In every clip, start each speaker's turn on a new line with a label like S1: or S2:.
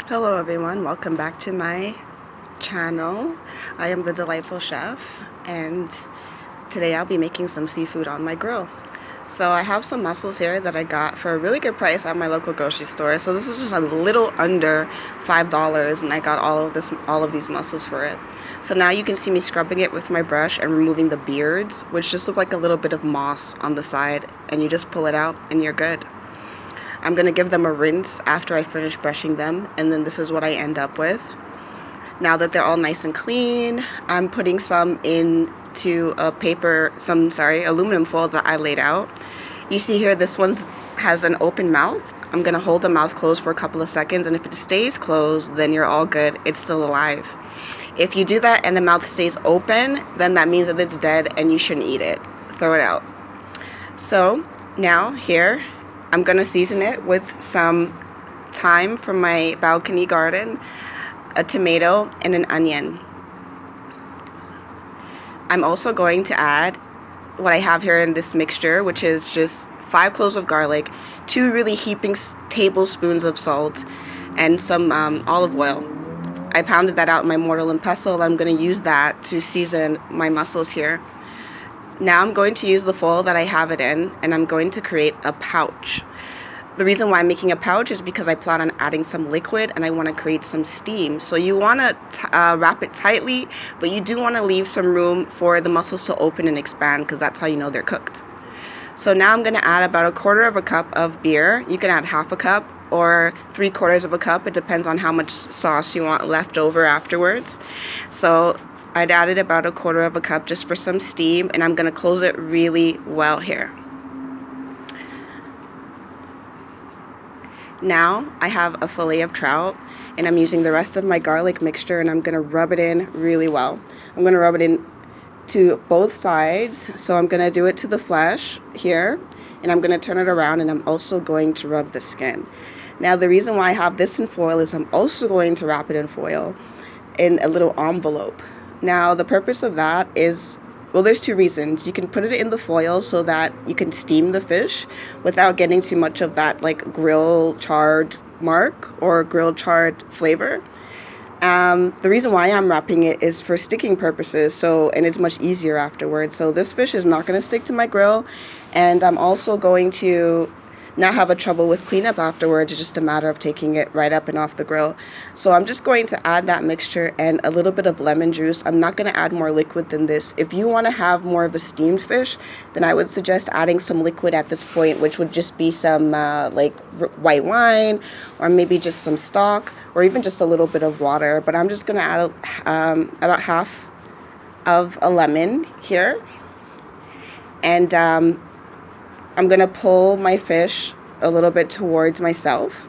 S1: Hello everyone, welcome back to my channel. I am the Delightful Chef, and today I'll be making some seafood on my grill. So I have some mussels here that I got for a really good price at my local grocery store. So this was just a little under $5 and I got all of these mussels for it. So now you can see me scrubbing it with my brush and removing the beards, which just look like a little bit of moss on the side, and you just pull it out and you're good. I'm going to give them a rinse after I finish brushing them, and then this is what I end up with. Now that they're all nice and clean, I'm putting some into a aluminum foil that I laid out. You see here, this one has an open mouth. I'm going to hold the mouth closed for a couple of seconds, and if it stays closed, then you're all good. It's still alive. If you do that and the mouth stays open, then that means that it's dead and you shouldn't eat it. Throw it out. So now here, I'm going to season it with some thyme from my balcony garden, a tomato, and an onion. I'm also going to add what I have here in this mixture, which is just 5 cloves of garlic, 2 really heaping tablespoons of salt, and some olive oil. I pounded that out in my mortar and pestle. I'm going to use that to season my mussels here. Now I'm going to use the foil that I have it in, and I'm going to create a pouch. The reason why I'm making a pouch is because I plan on adding some liquid and I want to create some steam. So you want to wrap it tightly, but you do want to leave some room for the mussels to open and expand, because that's how you know they're cooked. So now I'm going to add about 1/4 cup of beer. You can add 1/2 cup or 3/4 cup. It depends on how much sauce you want left over afterwards. So I'd added about 1/4 cup just for some steam, and I'm going to close it really well here. Now I have a fillet of trout, and I'm using the rest of my garlic mixture, and I'm going to rub it in really well. I'm going to rub it in to both sides. So I'm going to do it to the flesh here, and I'm going to turn it around, and I'm also going to rub the skin. Now the reason why I have this in foil is I'm also going to wrap it in foil in a little envelope. Now the purpose of that is, well, there's 2 reasons. You can put it in the foil so that you can steam the fish without getting too much of that like grill charred mark or grill charred flavor. The reason why I'm wrapping it is for sticking purposes, and it's much easier afterwards. So this fish is not going to stick to my grill, and I'm also going to not have a trouble with cleanup afterwards. It's just a matter of taking it right up and off the grill. So I'm just going to add that mixture and a little bit of lemon juice. I'm not going to add more liquid than this. If you want to have more of a steamed fish, then I would suggest adding some liquid at this point, which would just be some white wine, or maybe just some stock, or even just a little bit of water. But I'm just going to add about half of a lemon here, and I'm going to pull my fish a little bit towards myself.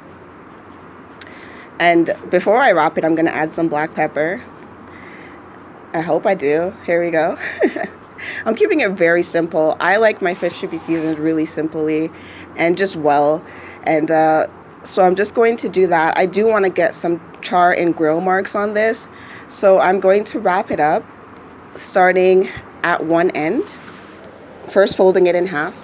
S1: And before I wrap it, I'm going to add some black pepper. I hope I do. Here we go. I'm keeping it very simple. I like my fish to be seasoned really simply and just well. And so I'm just going to do that. I do want to get some char and grill marks on this. So I'm going to wrap it up, starting at one end, first folding it in half,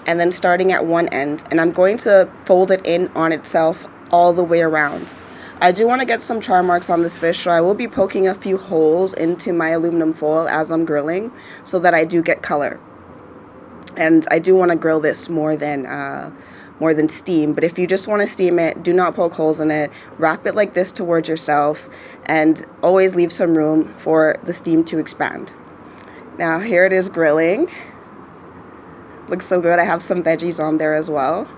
S1: and then starting at one end, and I'm going to fold it in on itself all the way around. I do want to get some char marks on this fish, so I will be poking a few holes into my aluminum foil as I'm grilling so that I do get color. And I do want to grill this more than steam, but if you just want to steam it, do not poke holes in it. Wrap it like this towards yourself, and always leave some room for the steam to expand. Now here it is grilling. Looks so good. I have some veggies on there as well.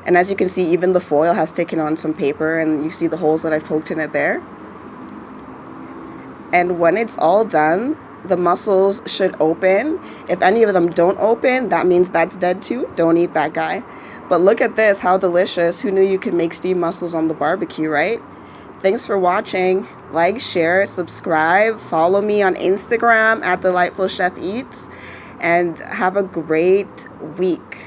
S1: And as you can see, even the foil has taken on some paper, and you see the holes that I've poked in it there. And when it's all done, the mussels should open. If any of them don't open, that means that's dead too. Don't eat that guy. But look at this, how delicious. Who knew you could make steamed mussels on the barbecue, right? Thanks for watching. Like, share, subscribe, follow me on Instagram at Delightful Chef Eats. And have a great week.